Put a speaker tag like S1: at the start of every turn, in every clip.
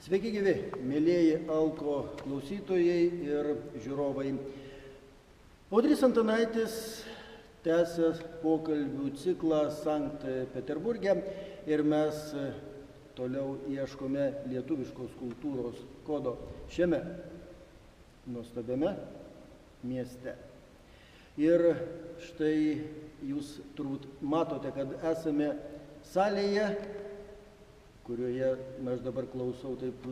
S1: Sveiki gyvi, mėlieji Alko klausytojai ir žiūrovai. Audrys Antanaitis tęsia pokalbių ciklą Sankt Peterburge ir mes toliau ieškome lietuviškos kultūros kodo šiame nuostabiame mieste. Ir štai jūs turbūt matote, kad esame salėje, kurioje aš dabar klausau taip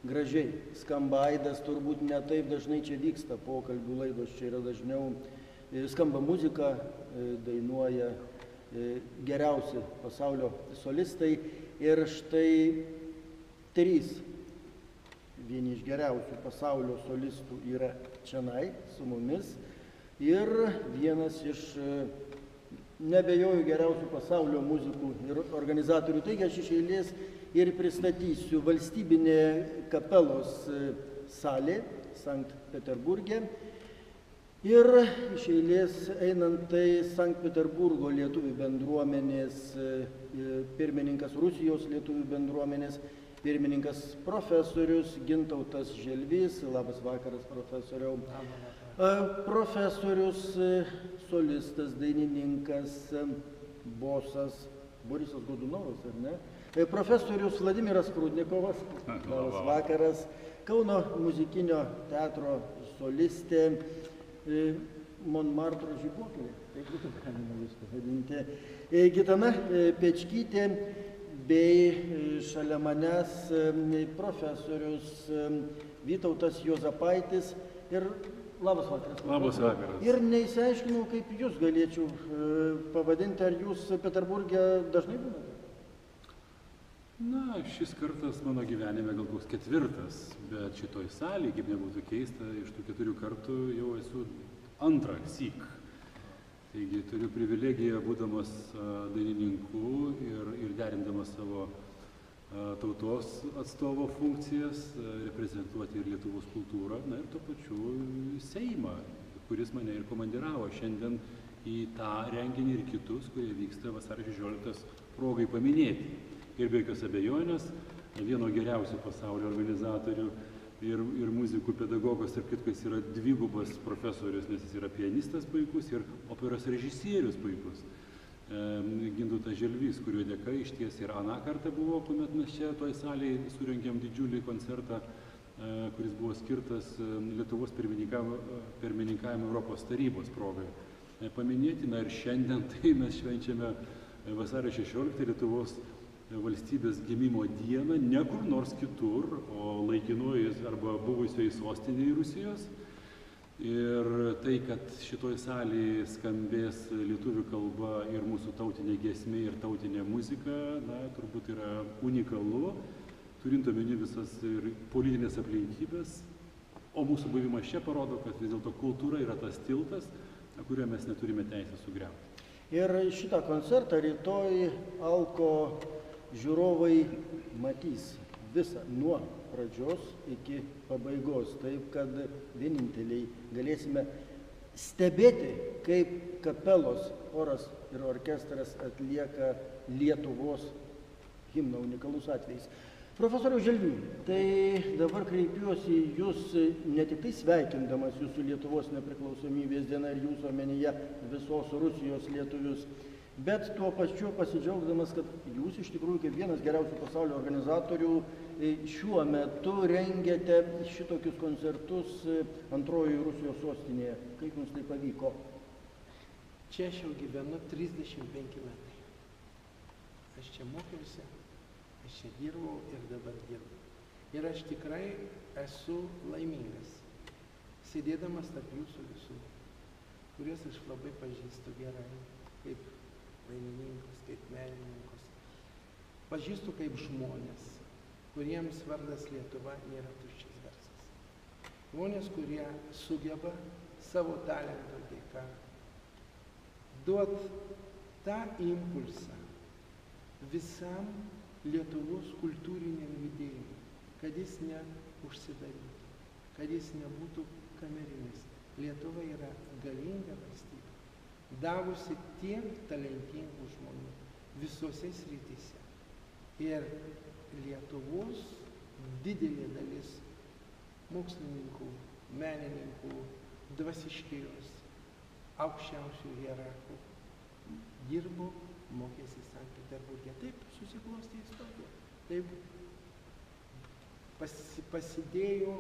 S1: gražiai. Skamba aidas, turbūt ne taip dažnai čia vyksta pokalbių laidos, čia yra dažniau skamba muzika, dainuoja geriausi pasaulio solistai. Ir štai trys vieni iš geriausių pasaulio solistų yra čionai su mumis. Ir vienas iš neabejoju geriausių pasaulio muzikų ir organizatorių. Taigi aš iš eilės ir pristatysiu valstybinė kapelos salė Sankt Peterburge. Ir iš eilės einant tai Sankt Peterburgo lietuvių bendruomenės pirmininkas, Rusijos lietuvių bendruomenės pirmininkas profesorius Gintautas Želvys. Labas vakaras, profesoriau. Profesorius, solistas, dainininkas, bosas, Borisas Godunovas, ar ne? Profesorius Vladimiras Prudnikovas, labas vakaras, Kauno muzikinio teatro solistė, Monmartro žibuoklė, taip būtų galima viską vadinti, Gitana Pečkytė, bei šalia manęs profesorius Vytautas Juozapaitis ir labas vakaras.
S2: Labas vakaras.
S1: Ir neįsiaiškinau, kaip jūs galėčiau pavadinti, ar jūs Peterburge dažnai būnate?
S2: Na, šis kartas mano gyvenime gal koks ketvirtas, bet šitoj salėje, kaip nebūtų keista, iš tų 4 kartų jau esu antrą syk. Taigi turiu privilegiją, būdamas dainininku ir derindamas savo tautos atstovo funkcijas, reprezentuoti ir Lietuvos kultūrą, na ir tuo pačiu Seimą, kuris mane ir komandiravo šiandien į tą renginį ir kitus, kurie vyksta vasario 16 progai paminėti. Ir be jokios abejonės, vieno geriausių pasaulio organizatorių ir muzikų pedagogas, ir kitkas yra dvigubas profesorius, nes jis yra pianistas puikus ir operos režisierius puikus. Gintautas Želvys, kurio dėka išties ir aną kartą buvo, kuomet mes čia toj salėje surengėm didžiulį koncertą, kuris buvo skirtas Lietuvos pirmininkavimo Europos tarybos progai paminėti. Na ir šiandien tai mes švenčiame vasario 16 Lietuvos valstybės gimimo dieną, ne kur nors kitur, o laikinoji arba buvusioji sostinėje Rusijos. Ir tai, kad šitoj salėje skambės lietuvių kalba ir mūsų tautinė giesmė ir tautinė muzika, na, turbūt yra unikalu, turint omeny visas ir politinės aplinkybės. O mūsų buvimas čia parodo, kad vis dėlto kultūra yra tas tiltas, kurio mes neturime teisę sugriauti.
S1: Ir šitą koncertą rytoj Alko žiūrovai matys visą nuo pradžios iki pabaigos, taip kad vieninteliai galėsime stebėti, kaip kapelos choras ir orkestras atlieka Lietuvos himną, unikalus atvejis. Profesoriau Želvy, tai dabar kreipiuosi į jūs ne tik tai sveikindamas jūsų Lietuvos nepriklausomybės dieną ir jūsų omenyje visos Rusijos lietuvius, bet tuo pačiu pasidžiaugdamas, kad jūs iš tikrųjų kaip vienas geriausių pasaulio organizatorių šiuo metu rengiate šitokius koncertus antrojoje Rusijos sostinėje. Kaip jums tai pavyko?
S3: Čia aš jau gyvenu 35 metai. Aš čia mokiausi, aš čia dirbau ir dabar dirbu. Ir aš tikrai esu laimingas, sėdėdamas tarp jūsų visų, kuriuos aš labai pažįstu gerai, kaip dainininkus, kaip menininkus. Pažįstu kaip žmonės, kuriems vardas Lietuva nėra tuščias garsas. Žmonės, kurie sugeba savo talento dėka duoti tą impulsą visam Lietuvos kultūriniam judėjimui, kad jis neužsidarytų, kad jis nebūtų kamerinis. Lietuva yra galinga valstybė, davusi tiek talentingų žmonių visose srityse. Ir Lietuvos didelė dalis mokslininkų, menininkų, dvasiškijos, aukščiausių hierarchų dirbo, mokėsi Sankt Peterburge. Taip susiklostė istorija. Taip pasidėjo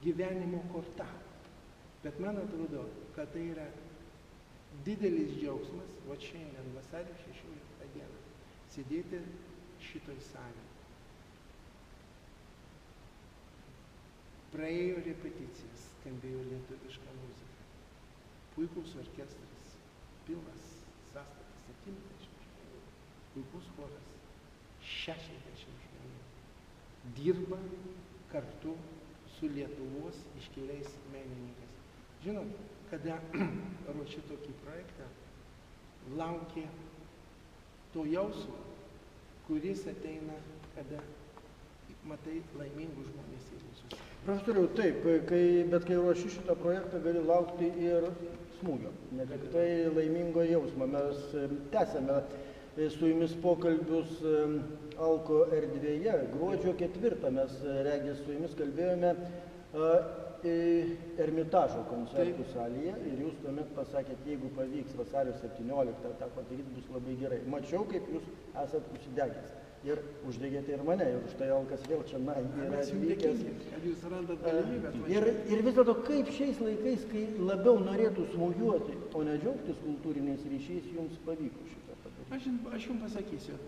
S3: gyvenimo korta. Bet man atrodo, kad tai yra didelis džiaugsmas, va šiandien vasario 16 dieną, sėdėti šitoj salėje. Praėjo repeticijas, skambėjo lietuviška muzika. Puikus orkestras, pilnas sąstatas, 70 žmonių. Puikus choras, 60 žmonių. Dirba kartu su Lietuvos iškiliais menininkais. Žinot, kada ruoši tokį projektą, laukia to jausmo, kuris ateina, kada matai laimingus žmonės ir visus.
S1: Profesoriau, taip, bet kai ruoši šitą projektą, gali laukti ir smūgio, ne tik tai laimingo jausmo. Mes tęsėme su jumis pokalbius Alko erdvėje. Gruodžio 4 mes regis su jumis kalbėjome Ermitažo koncertų salėje ir jūs tuomet pasakėt, jeigu pavyks vasario 17 tą padaryti, bus labai gerai. Mačiau, kaip jūs esat užsidegęs. Ir uždegėte ir mane, ir už tai Alkas vėl čia yra atvykęs. Ir vis dėlto, kaip šiais laikais, kai labiau norėtų smūgiuoti, o ne džiaugtis kultūriniais ryšiais, jums pavyko šitą padaryti?
S3: Aš jums pasakysiu,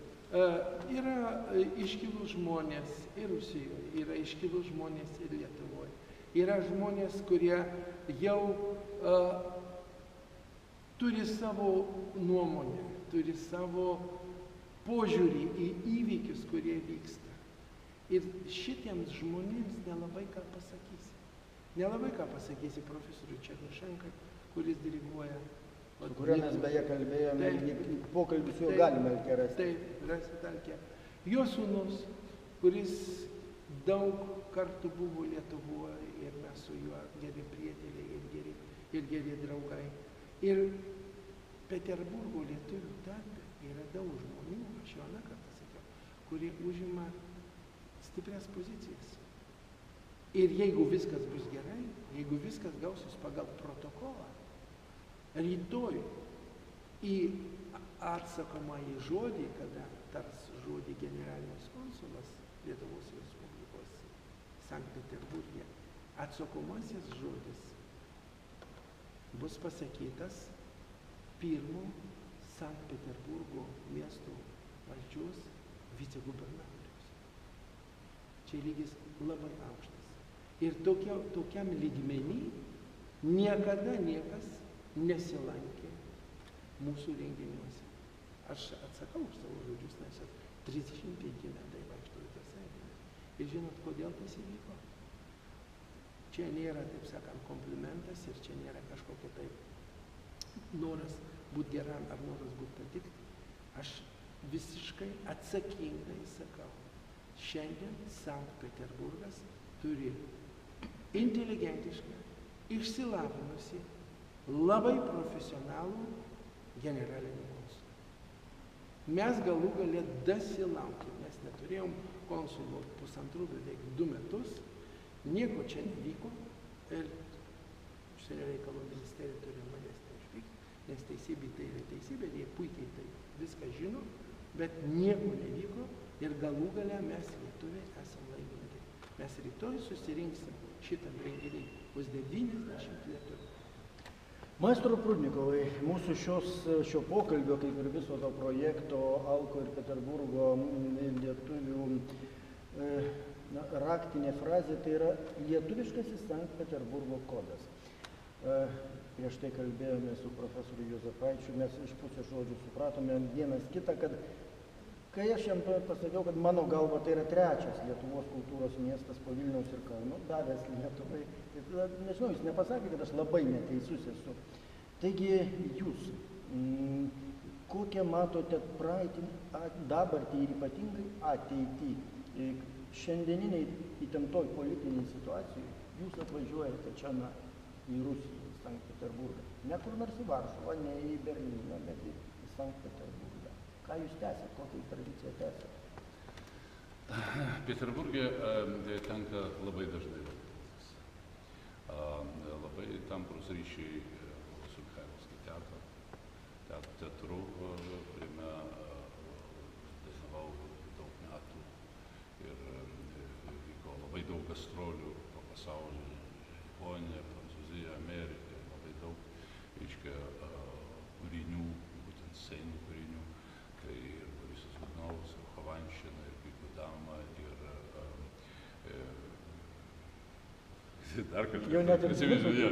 S3: yra iškilūs žmonės ir Rusijoje, yra iškilūs žmonės ir Lietuvoje. Yra žmonės, kurie jau turi savo nuomonę, turi savo požiūrį į įvykius, kurie vyksta. Ir šitiems žmonėms nelabai ką pasakysi. Nelabai ką pasakysi profesoriui Černyšenkai, kuris diriguoja.
S1: Su kuriuo mes beje kalbėjome, pokalbį su juo galime rasti.
S3: Taip, rasti talkę. Jo sūnus, kuris daug kartų buvo Lietuvoje ir mes su juo geri prieteliai ir geri draugai. Ir Peterburgo lietuvių tarpe yra daug žmonių, aš jau aną kartą sakiau, kurie užima stiprias pozicijas. Ir jeigu viskas bus gerai, jeigu viskas gausis pagal protokolą, rytoj į atsakomąjį žodį, kada tars žodį generalinis konsulas Lietuvos Respublikos Sankt Peterburge, atsakomasis žodis bus pasakytas pirmo Sankt Peterburgo miesto valdžios vicegubernatoriaus. Čia lygis labai aukštas. Ir tokiam lygmenį niekada niekas nesilankė mūsų renginiuose. Aš atsakau už savo žodžius, nes 35 metai vaikštau į tas renginius. Ir žinot, kodėl tas įvyko? Čia nėra, taip sakant, komplimentas ir čia nėra kažkokia taip noras būti geram ar noras būti patikti. Aš visiškai atsakingai sakau, šiandien Sankt Peterburgas turi inteligentišką, išsilavinusi, labai profesionalų generalinį konsulą. Mes galų galę dasilaukėm, mes neturėjom konsulo pusantrų, beveik 2 metus, nieko čia nevyko ir užsienio reikalų ministerija turi manęs neišvykti, nes teisybė tai yra teisybė, jie puikiai tai viską žino, bet nieko nevyko ir galų galę mes lietuviai esam laimingi. Mes rytoj susirinksim šitą renginį, bus 90 lietuvių.
S1: Maestro Prudnikovai, mūsų šio pokalbio, kaip ir viso to projekto Alko ir Peterburgo lietuvių raktinė frazė, tai yra lietuviškasis Sankt Peterburgo kodas. Prieš tai kalbėjome su profesoriu Juozapaičiu, mes iš pusės žodžių supratome vienas kitą, kad kai aš jam pasakiau, kad mano galva tai yra 3. Lietuvos kultūros miestas po Vilniaus ir Kauno, davęs Lietuvai, nežinau, jis nepasakė, kad aš labai neteisus esu. Taigi jūs, kokią matote praeitį, dabartį ir ypatingai ateitį, šiandieniniai įtemptoj politiniai situacijai, jūs atvažiuojate čia į Rusiją, į Sankt Peterburgą. Ne kur nors į Varšuvą, ne į Berlyną, bet į Sankt Peterburgą. Ką jūs tęsėt, kokią tradiciją tęsėt?
S4: Peterburge tenka labai dažnai lankytis. Labai tamprus ryšiai su Michailovskio teatru, kuriame dalyvau daug metų ir vyko labai daug gastrolių po pasaulį, Japonija, Prancūzija, Amerika, labai daug, reiškia, kūrinių, būtent sceninių kūrinių, kai ir Borisas Godnunovas, ir Chovanščina, ir Dama, ir dar kažkas.
S1: Jau net ir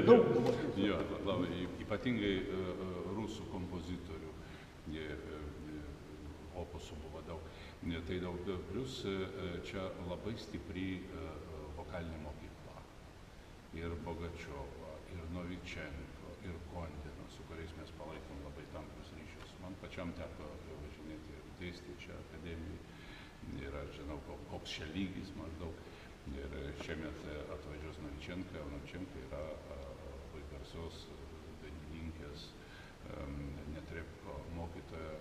S1: daug buvo.
S4: Jo, labai, ypatingai rusų kompozitorių opusų buvo daug. Tai daug, plus čia labai stipri vokalinė mokykla. Ir Bogačiova, ir Novičenko, ir Kondino, su kuriais mes palaikom labai tamprius ryšius. Man pačiam teko važinėti ir dėstyti čia akademijai. Ir aš žinau, koks čia lygis maždaug. Ir šiemet atvažiuos Novičenka. Novičenka yra labai garsios dainininkės, Netrebko mokytoja,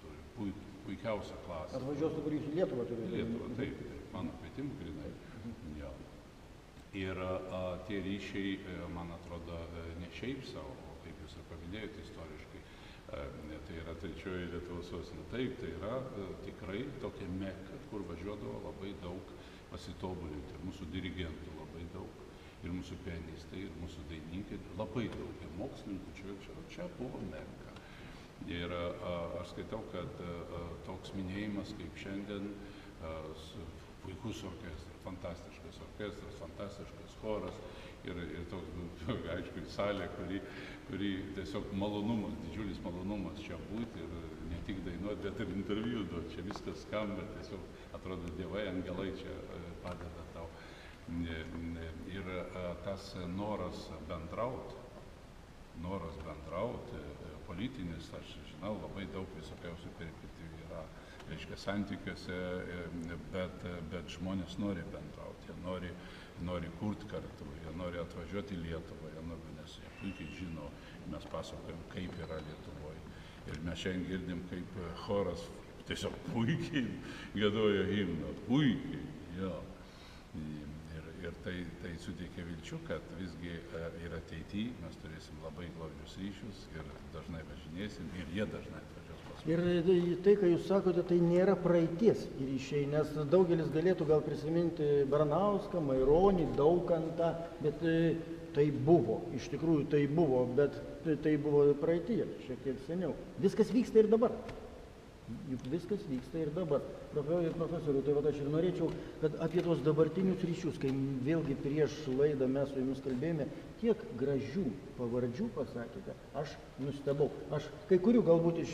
S4: turi puikiausią klasę.
S1: Atvažiuos dabar jūsų Lietuvą turi.
S4: Lietuvą, taip, mano kvietimu grinai. Ja. Ir tie ryšiai, man atrodo, ne šiaip savo, o kaip jūs ir paminėjote istoriškai, tai yra trečioji Lietuvos sostinė. Taip, tai yra tikrai tokia meka, kur važiuodavo labai daug pasitobulinti. Ir mūsų dirigentų labai daug, ir mūsų pianistai, ir mūsų dainininkai, labai daug, ir mokslininkų čia buvo meka. Ir aš skaitau, kad toks minėjimas kaip šiandien, puikus orkestras, fantastiškas choras ir toks, aišku, salė, kuri tiesiog malonumas, didžiulis malonumas čia būti ir ne tik dainuoti, bet ir interviu duoti. Čia viskas skamba, tiesiog atrodo dievai, angelai čia padeda tau. Ir tas noras bendrauti, politinis, aš žinau, labai daug visokiausių peripetijų yra, reiškia, santykiuose, bet žmonės nori bendrauti, jie nori kurti kartu, jie nori atvažiuoti į Lietuvą, nes jie puikiai žino, mes pasakojam, kaip yra Lietuvoje. Ir mes šiandien girdim, kaip choras tiesiog puikiai giedojo himną, puikiai, jo. Ir tai suteikia vilčių, kad visgi ir ateityje mes turėsim labai glaudžius ryšius ir dažnai važinėsim ir jie dažnai atvažiuos pas mus.
S1: Ir tai, ką jūs sakote, tai nėra praeities ryšiai, nes daugelis galėtų gal prisiminti Baranauską, Maironį, Daukantą, bet tai buvo, iš tikrųjų tai buvo, bet tai buvo praeityje, šiek tiek seniau. Viskas vyksta ir dabar. Juk viskas vyksta ir dabar. Profesoriu, tai aš ir norėčiau, kad apie tos dabartinius ryšius, kai vėlgi prieš laidą mes su jumis kalbėjome, tiek gražių pavardžių pasakėte, aš nustebau. Aš kai kurių galbūt iš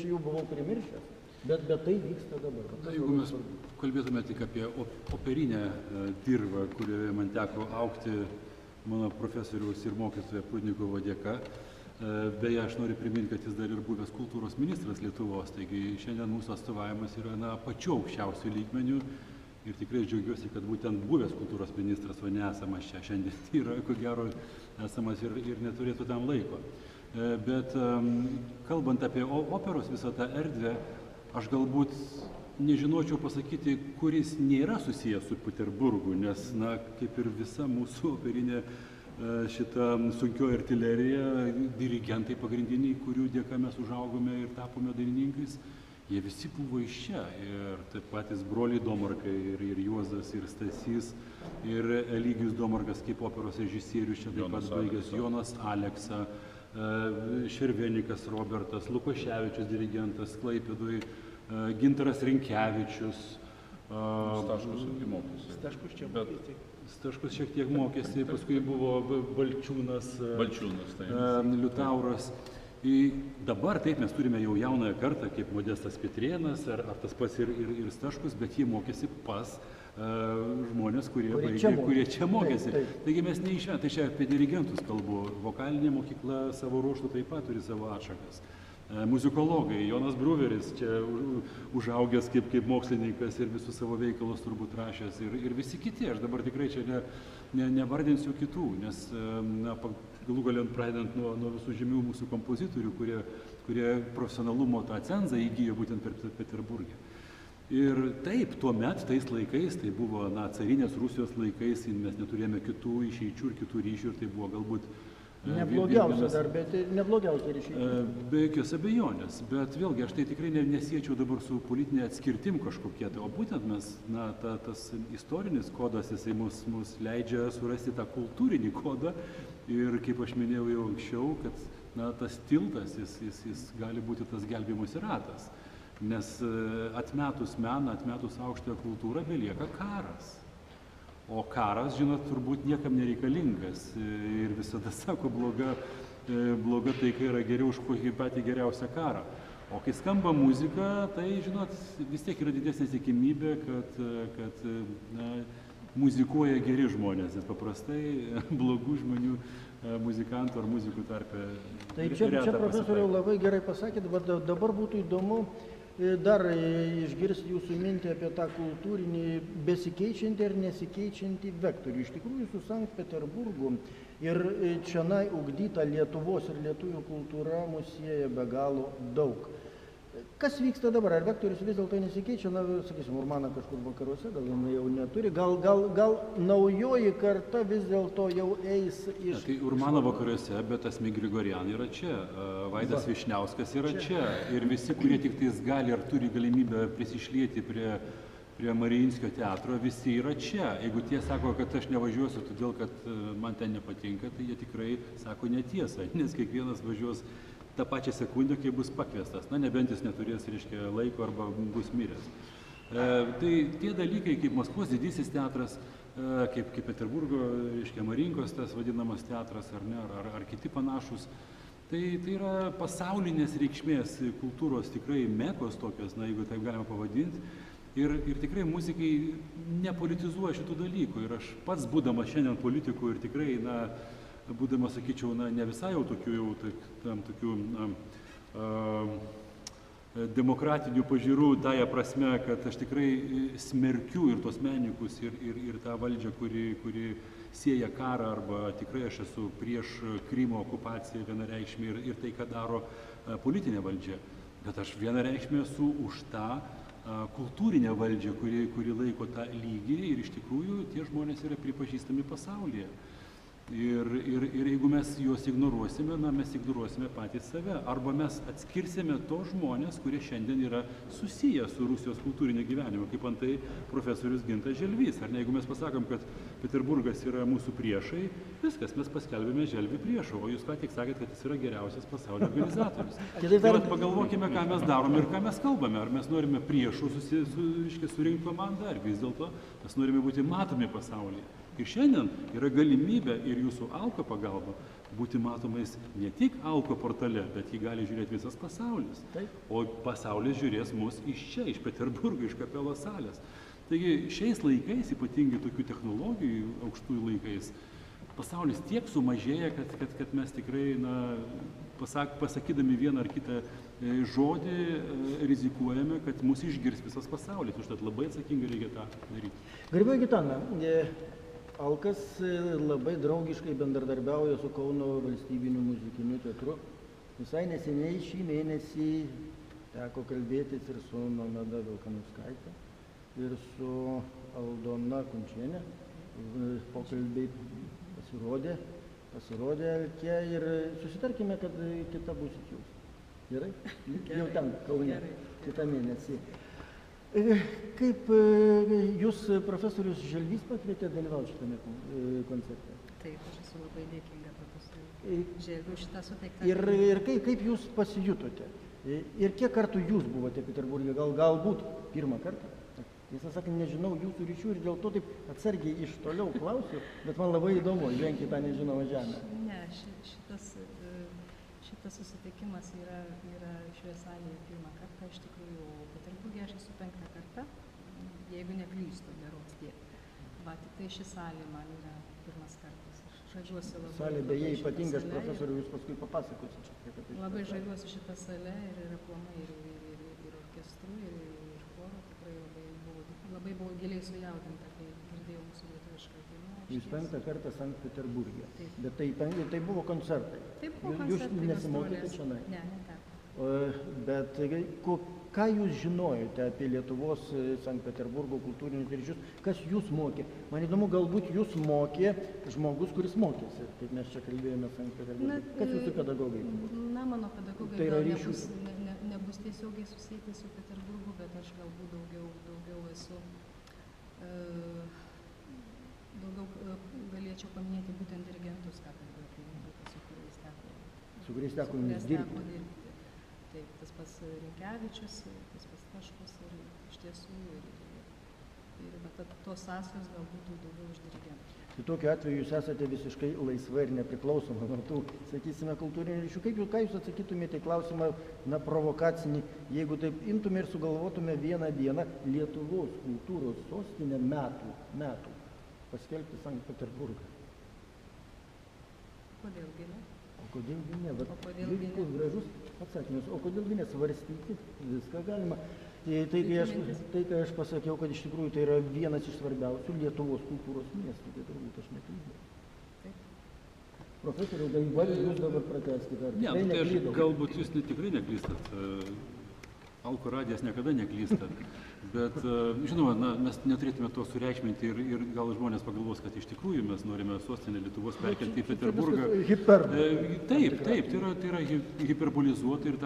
S1: jų buvau primiršęs, bet tai vyksta dabar.
S2: Jeigu mes kalbėtume tik apie operinę dirvą, kurioje man teko augti mano profesoriaus ir mokytojo Prudnikovo dėka, beje, aš noriu priminti, kad jis dar ir buvęs kultūros ministras Lietuvos, taigi šiandien mūsų atstovavimas yra pačiu aukščiausiu lygmeniu ir tikrai džiaugiuosi, kad būtent buvęs kultūros ministras, o nesamas čia šiandien yra, ko gero, esamas ir neturėtų tam laiko. Bet kalbant apie operos visą tą erdvę, aš galbūt nežinočiau pasakyti, kuris nėra susijęs su Peterburgu, nes, kaip ir visa mūsų operinė šitą sunkioji artilerija, dirigentai pagrindiniai, kurių dėka mes užaugome ir tapome dainininkais, jie visi buvo iš čia. Ir taip patys broliai Domarkai, ir Juozas, ir Stasys, ir Eligijus Domarkas kaip operos režisierius čia taip pat baigęs, Jonas Aleksa, Šervenikas Robertas, Lukoševičius dirigentas Klaipėdoj, Gintaras Rinkevičius.
S4: Staškus irgi mokėsi.
S3: Staškus čia mokėsi.
S2: Staškus šiek tiek mokėsi, paskui buvo Balčiūnas, Liutauras. Dabar taip mes turime jau jaunąją kartą, kaip Modestas Petrėnas ar tas pats ir Staškus, bet jie mokėsi pas žmonės, kurie čia mokėsi. Taigi mes neišvengėme, tai čia apie dirigentus kalbu, vokalinė mokykla savo ruožtu taip pat turi savo atšakas. Muzikologai, Jonas Bruveris, čia užaugęs kaip mokslininkas ir visus savo veikalus turbūt rašęs ir visi kiti. Aš dabar tikrai čia nevardinsiu kitų, nes galų galiant pradedant nuo visų žymių mūsų kompozitorių, kurie profesionalumo tą cenzą įgyjo būtent per Peterburgę. Ir taip, tuo met, tais laikais, tai buvo carinės Rusijos laikais, mes neturėjome kitų išeičių ir kitų ryšių ir tai buvo galbūt
S1: Neblogiausia dar, bet neblogiausia ryšiai.
S2: Be jokios abejonės, bet vėlgi aš tai tikrai nesiečiau dabar su politinė atskirtim kažkokie, o būtent mes, tas istorinis kodas, jisai mus leidžia surasti tą kultūrinį kodą ir kaip aš minėjau jau anksčiau, kad tas tiltas, jis gali būti tas gelbėjimosi ratas, nes atmetus meną, atmetus aukštąją kultūrą belieka karas. O karas, žinot, turbūt niekam nereikalingas ir visada sako, bloga taika yra geriau už kokį patį geriausią karą. O kai skamba muzika, tai, žinot, vis tiek yra didesnė tikimybė, kad muzikuoja geri žmonės, nes paprastai blogų žmonių muzikantų ar muzikų tarpe.
S1: Tai čia profesoriau labai gerai pasakėt, bet dabar būtų įdomu dar išgirsti jūsų mintį apie tą kultūrinį besikeičiantį ir nesikeičiantį vektorių. Iš tikrųjų, su Sankt Peterburgu ir čionai ugdyta Lietuvos ir lietuvių kultūra mus sieja be galo daug. Kas vyksta dabar? Ar vektorius vis dėlto nesikeičia? Na, sakysim, Urmana kažkur vakaruose, gal jinai jau neturi, gal naujoji karta vis dėlto jau eis iš...
S2: Tai Urmana vakaruose, bet Asmik Grigorian yra čia, Vaidas Višniauskas yra čia ir visi, kurie tik tais gali ar turi galimybę prisišlieti prie Mariinskio teatro, visi yra čia. Jeigu tie sako, kad aš nevažiuosiu todėl, kad man ten nepatinka, tai jie tikrai sako netiesą, nes kiekvienas važiuos tą pačią sekundę, kai bus pakviestas. Na, nebent jis neturės, reiškia, laiko arba bus miręs. Tai tie dalykai, kaip Maskvos didysis teatras, kaip Peterburgo, reiškia, Mariinkos tas vadinamas teatras, ar kiti panašus, tai yra pasaulinės reikšmės kultūros tikrai mekos tokios, na, jeigu taip galima pavadinti. Ir tikrai muzikai nepolitizuoja šitų dalykų. Ir aš pats, būdamas šiandien politikų ir tikrai, būdamas, sakyčiau, ne visai jau tokių demokratinių pažiūrų, tąją prasme, kad aš tikrai smerkiu ir tos menininkus, ir tą valdžią, kuri sieja karą, arba tikrai aš esu prieš Krymo okupaciją vienareikšmį ir tai, ką daro politinė valdžia. Bet aš vienareikšmį esu už tą kultūrinę valdžią, kuri laiko tą lygį ir iš tikrųjų tie žmonės yra pripažįstami pasaulyje. Ir jeigu mes juos ignoruosime, mes ignoruosime patys save. Arba mes atskirsime tos žmonės, kurie šiandien yra susiję su Rusijos kultūrinio gyvenimo, kaip antai profesorius Gintas Želvys. Ar ne, jeigu mes pasakom, kad Peterburgas yra mūsų priešai, viskas, mes paskelbėme Želvį priešą, o jūs ką tik sakėt, kad jis yra geriausias pasaulio organizatorius. Tai pagalvokime, ką mes darome ir ką mes kalbame. Ar mes norime priešų surinkti komandą, ar vis dėlto mes norime būti matomi pasaulyje. Ir šiandien yra galimybė ir jūsų Alko pagalba būti matomais ne tik Alko portale, bet jį gali žiūrėti visas pasaulis. Taip. O pasaulis žiūrės mus iš čia, iš Peterburgo, iš Kapelos salės. Taigi šiais laikais, ypatingai tokių technologijų aukštųjų laikais, pasaulis tiek sumažėja, kad mes tikrai, pasakydami vieną ar kitą žodį, rizikuojame, kad mus išgirs visas pasaulis. Užtat labai atsakingai reikia tą daryti.
S1: Gerbiamą Gitaną, Alkas labai draugiškai bendradarbiauja su Kauno valstybiniu muzikiniu teatru. Visai neseniai šį mėnesį teko kalbėtis ir su Nomeda Vilkanauskaitė, ir su Aldona Kunčienė. Pokalbiai pasirodė Alke ir susitarkime, kad kita būsit jūs. Gerai? Jau ten, Kaune, kitą mėnesį. Kaip jūs, profesorius Želvys, pakvietė dalyvauti šitame koncerte?
S5: Taip, aš esu labai dėkinga profesoriui Želviui šitą suteiktą.
S1: Ir kaip jūs pasijutote? Ir kiek kartų jūs buvote Peterburge? Galbūt pirmą kartą? Tiesą sakant, nežinau jūsų ryšių ir dėl to taip atsargiai iš toliau klausiu, bet man labai įdomu žengti tą nežinomą žemę.
S5: Ne, šitas susitikimas yra šioje salėje pirmą kartą, iš tikrųjų, Peterburge aš esu 5. kartą, jeigu neklystu, berods tiek. Va, tik tai ši salė man yra pirmas kartas. Aš žaviuosi labai.
S1: Salė beje ypatingas, profesoriu, jūs paskui papasakosite šiek tiek apie šitą.
S5: Labai žaviuosi šitą salę ir aplamai ir orkestru, ir choro. Tikrai labai buvau giliai sujaudinta, kai girdėjau mūsų lietuvišką dainą.
S1: Jūs 5. kartą Sankt Peterburge. Bet tai buvo koncertai.
S5: Tai buvo koncertai.
S1: Jūs nesimokėte čionai?
S5: Ne, neteko.
S1: Bet ką jūs žinojote apie Lietuvos, Sankt Peterburgo kultūrinius ryšius, kas jūs mokė? Man įdomu, galbūt jūs mokė žmogus, kuris mokėsi, kaip mes čia kalbėjome Sankt Peterburgo. Kas jūsų pedagogai?
S5: Na, mano pedagogai
S1: Tai yra
S5: gal
S1: ryšių.
S5: nebus tiesiogiai susijęti su Peterburgu, bet aš galbūt daugiau esu, daugiau galėčiau paminėti būtent dirigentus, ką kalbėjau, tai būtų, su kuriais teko dirbti. Taip, tas pats Rinkevičius, tas pats Taškus ir iš tiesų bet tos sąsajos gal būtų daugiau iš dirigentų.
S1: Tai tokiu atveju jūs esate visiškai laisva ir nepriklausoma nuo tų, sakysime, kultūrinių ryšių. Ką jūs atsakytumėte į klausimą, na, provokacinį, jeigu taip imtume ir sugalvotume vieną dieną Lietuvos kultūros sostinę metų paskelbti Sankt Peterburgą?
S5: Kodėlgi ne?
S1: O kodėlgi ne? Puikus, gražus atsakymas. O kodėlgi nesvarstyti? Viską galima. Tai kai aš pasakiau, kad iš tikrųjų tai yra vienas iš svarbiausių Lietuvos kultūros miestų, tai turbūt aš neklydau. Profesoriau, jūs dabar pratęskite.
S2: Ne, tai aš galbūt jūs tikrai neklystat. Alko radijas niekada neklysta. Bet, žinoma, mes neturėtume to sureikšminti ir gal žmonės pagalvos, kad iš tikrųjų mes norime sostinę Lietuvos perkelti į Peterburgą. Taip, tai yra hiperbolizuota ir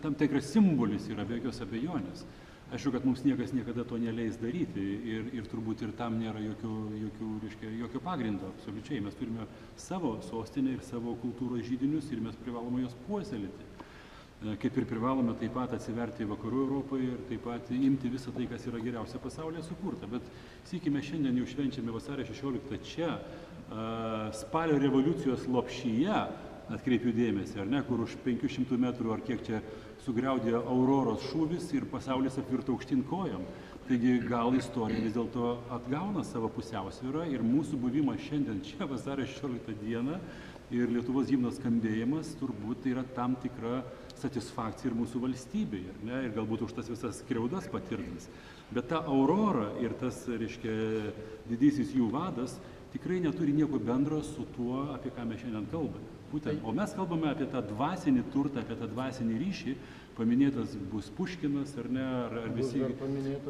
S2: tam tikras simbolis yra be jokios abejonės. Aišku, kad mums niekas niekada to neleis daryti ir turbūt ir tam nėra jokio pagrindo, absoliučiai. Mes turime savo sostinę ir savo kultūros židinius ir mes privalome jos puoselėti. Kaip ir privalome taip pat atsiverti Vakarų Europoje ir taip pat imti visą tai, kas yra geriausia pasaulyje sukurta. Bet sakykime, šiandien jau švenčiame vasario 16 čia, spalio revoliucijos lopšyje, atkreipiu dėmesį, ar ne, kur už 500 metrų ar kiek čia sugriaudė Auroros šūvis ir pasaulis apvirto aukštyn kojom. Taigi gal istorija vis dėlto atgauna savo pusiausvyrą ir mūsų buvimas šiandien čia vasario 16 dieną ir Lietuvos himno skambėjimas turbūt yra tam tikra satisfakcija ir mūsų valstybėje, ar ne, ir galbūt už tas visas skriaudas patirtas. Bet ta aurora ir tas, reiškia, didysis jų vadas tikrai neturi nieko bendro su tuo, apie ką mes šiandien kalbame. Būtent, o mes kalbame apie tą dvasinį turtą, apie tą dvasinį ryšį, paminėtas bus Puškinas, ar ne, ar visi.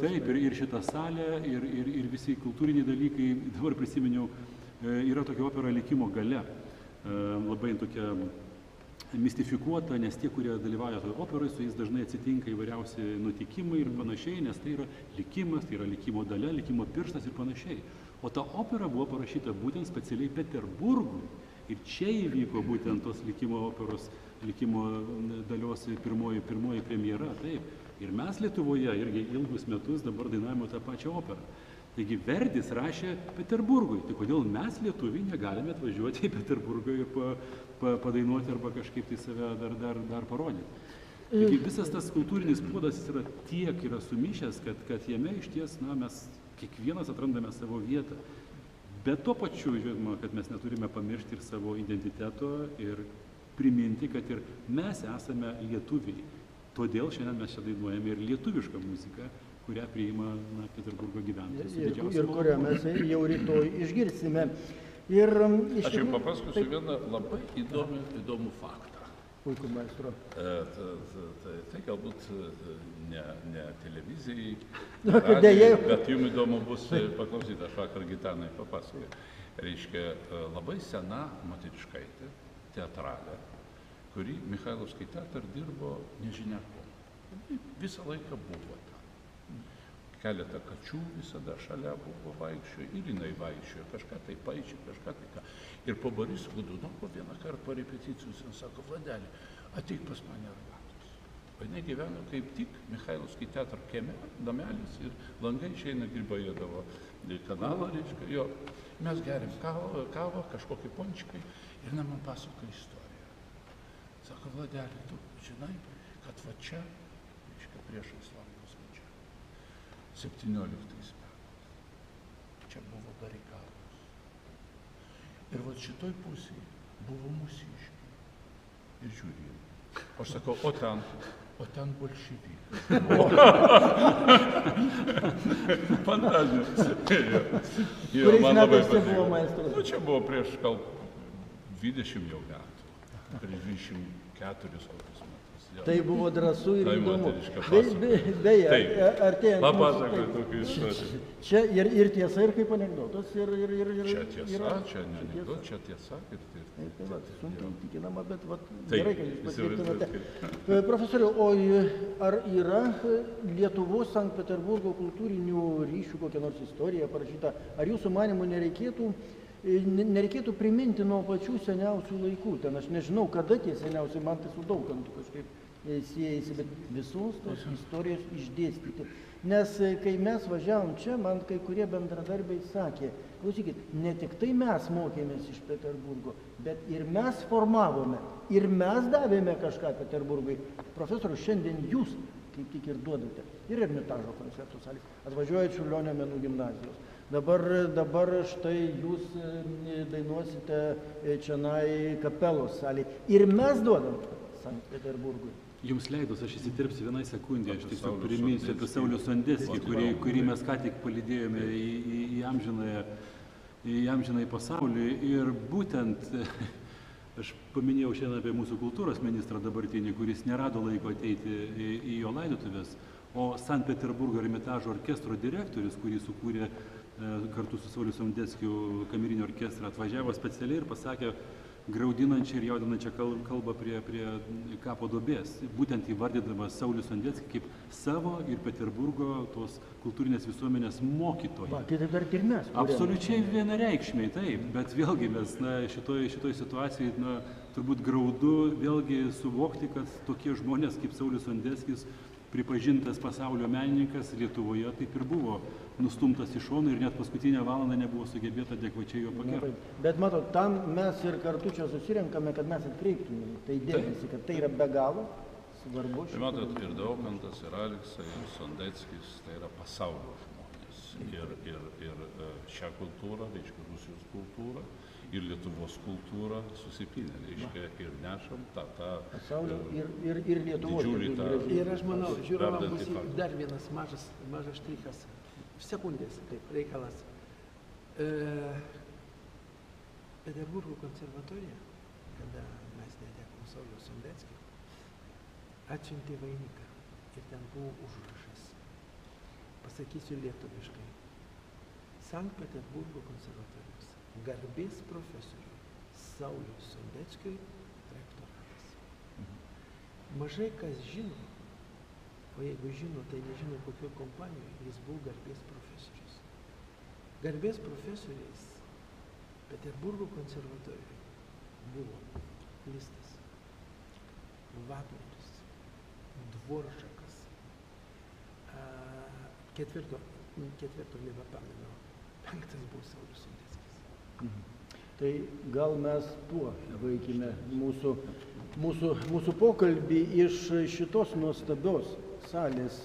S2: Taip, ir šita salė, ir visi kultūriniai dalykai, dabar prisiminiau, yra tokia opera Likimo galia, labai tokia mistifikuota, nes tie, kurie dalyvauja toje operoje, su jais dažnai atsitinka įvairiausi nutikimai ir panašiai, nes tai yra likimas, tai yra likimo dalia, likimo pirštas ir panašiai. O ta opera buvo parašyta būtent specialiai Peterburgui. Ir čia įvyko būtent tos likimo operos, likimo dalios pirmoji premjera. Taip. Ir mes Lietuvoje irgi ilgus metus dabar dainavome tą pačią operą. Taigi Verdis rašė Peterburgui. Tai kodėl mes lietuviai negalime atvažiuoti į Peterburgą ir padainuoti arba kažkaip tai save dar parodyti. Taigi visas tas kultūrinis puodas yra sumišęs, kad jame iš ties, mes kiekvienas atrandame savo vietą. Bet tuo pačiu, žinoma, kad mes neturime pamiršti ir savo identiteto ir priminti, kad ir mes esame lietuviai. Todėl šiandien mes čia dainuojame ir lietuvišką muziką, kurią priima Peterburgo gyventojai.
S1: Ir kurią mes jau rytoj išgirsime.
S4: Aš jums papasakosiu vieną labai įdomų faktą.
S1: Puikų maestro.
S4: Tai galbūt ne televizijai, bet jums įdomu bus paklausyti, aš vakar Gitanai papasakoju. Reiškia, labai sena moteriškaitė, teatralė, kuri Michailovskai teatr dirbo nežinia ko. Visą laiką buvo ten. Keletą kačių visada šalia buvo vaikščiojo ir jinai vaikščiojo, kažką tai paišė, kažką tai ką. Ir po Boriso Godunovo vieną kartą po repeticijos jis sako, Vladelį, ateik pas mane arbatos. O jinai gyveno kaip tik Michailovskai teatro kieme, namelis ir langai išeina grybajėdavo kanalą, reiškia, jo. Mes geriam kavą, kažkokį pončikai ir jinai man pasako istoriją. Sako, Vladelį, tu žinai, kad va čia, reiškia, priešais langus va čia, 17 metais. Čia buvo barikados. Ir va šitoj pusėje buvo mūsiškiai. Ir žiūrėjau. Aš sakau, o ten bolševikai. Fantazijos.
S1: Kuriais metais čia buvo, maestro?
S4: Čia buvo prieš gal 20 jau metų. prieš 24 kokius metus. Jo.
S1: Tai buvo drąsu ir
S4: Tai
S1: įdomu.
S4: moteriška pasaka.
S1: Beje,
S4: Taip.
S1: artėjant...
S4: Papasakoj tokių istorijų.
S1: Čia ir tiesa, ir kaip anekdotas, ir...
S4: Čia tiesa, čia ne anekdotas, čia tiesa.
S1: Tai va, sunkiai įtikinama, bet va,
S4: Taip,
S1: gerai, kad jūs patvirtinote.
S4: įsivaizduokit.
S1: Profesoriau, o ar yra Lietuvos Sankt Peterburgo kultūrinių ryšių kokia nors istorija parašyta? Ar jūsų manimų nereikėtų priminti nuo pačių seniausių laikų? Ten aš nežinau, kada tie seniausiai, man tai su Daukantu kažkaip siejasi, bet visos tos istorijos išdėstyti. Nes kai mes važiavom čia, man kai kurie bendradarbiai sakė, klausykit, ne tik tai mes mokėmės iš Peterburgo, bet ir mes formavome, ir mes davėme kažką Peterburgui. Profesorius, šiandien jūs kaip tik ir duodate. Ir Ermitažo koncertų salės. Atvažiuoja Čiurlionio menų gimnazijos. Dabar štai jūs dainuosite čionai Kapelos salėje. Ir mes duodam Sankt Peterburgui.
S2: Jums leidus, aš įsiterpsiu vienai sekundė, aš tiesiog priminsiu apie Saulių Sondeckį, kurį mes ką tik palydėjome į amžinąjį pasaulį. Ir būtent, aš paminėjau šiandien apie mūsų kultūros ministrą dabartinį, kuris nerado laiko ateiti į jo laidotuvės, o Sankt Peterburgo Ermitažo orkestro direktorius, kurį sukūrė kartu su Sauliu Sondeckiu kamerinį orkestrą, atvažiavo specialiai ir pasakė graudinančią ir jaudinančią kalbą prie kapo duobės, būtent įvardydamas Saulių Sondeckį kaip savo ir Peterburgo tos kultūrinės visuomenės mokytoją.
S1: Kitaip dar ir mes.
S2: Absoliučiai vienareikšmiai, taip, bet vėlgi mes šitoj situacijai turbūt graudu vėlgi suvokti, kad tokie žmonės kaip Saulius Sondeckis, pripažintas pasaulio menininkas, Lietuvoje taip ir buvo nustumtas į šoną ir net paskutinę valandą nebuvo sugebėta adekvačiai jo pagerbti.
S1: Bet matot, tam mes ir kartu čia susirenkame, kad mes atkreiptume tai dėmesį, kad tai yra be galo svarbu.
S4: Tai matot, ir Daukantas, ir Aleksai, ir Sondeckis, tai yra pasaulio žmonės. Ir šią kultūrą, reiškia Rusijos kultūrą, ir Lietuvos kultūrą susipynę, reiškia, ir nešam tą
S1: pasaulio ir Lietuvos.
S3: Ir aš manau, žiūrovam bus dar vienas mažas štrichas. Sekundės, taip, reikalas. Peterburgo konservatorija, kada mes netekom Sauliaus Sondeckio, atsiuntė vainiką ir ten buvo užrašas. Pasakysiu lietuviškai. Sankt Peterburgo konservatorijos garbės profesoriui Sauliaus Sondeckiui rektoratas. Mažai kas žino, o jeigu žino, tai nežino kokio kompanijoje, jis buvo garbės profesorius. Garbės profesoriais Peterburgo konservatorijoje buvo Listas, Vagneris, Dvoržakas, ketvirto nebepamenu, penktas buvo Saulius Sondeckis.
S1: Tai gal mes tuo baigime mūsų pokalbį iš šitos nuostabios salės,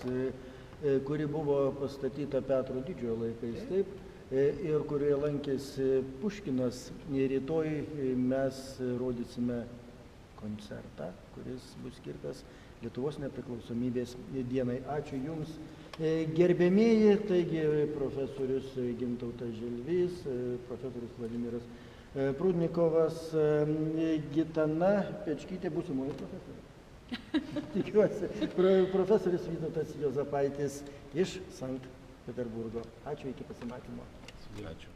S1: kuri buvo pastatyta Petro Didžiojo laikais, taip, ir kurioje lankėsi Puškinas. Rytoj mes rodysime koncertą, kuris bus skirtas Lietuvos nepriklausomybės dienai. Ačiū Jums, gerbėmieji, taigi profesorius Gintautas Želvys, profesorius Vladimiras Prudnikovas, Gitana Pečkytė, būsimoji profesorė. Tikiuosi, profesorius Vytautas Juozapaitis iš Sankt Peterburgo. Ačiū, iki pasimatymo.
S4: Ačiū.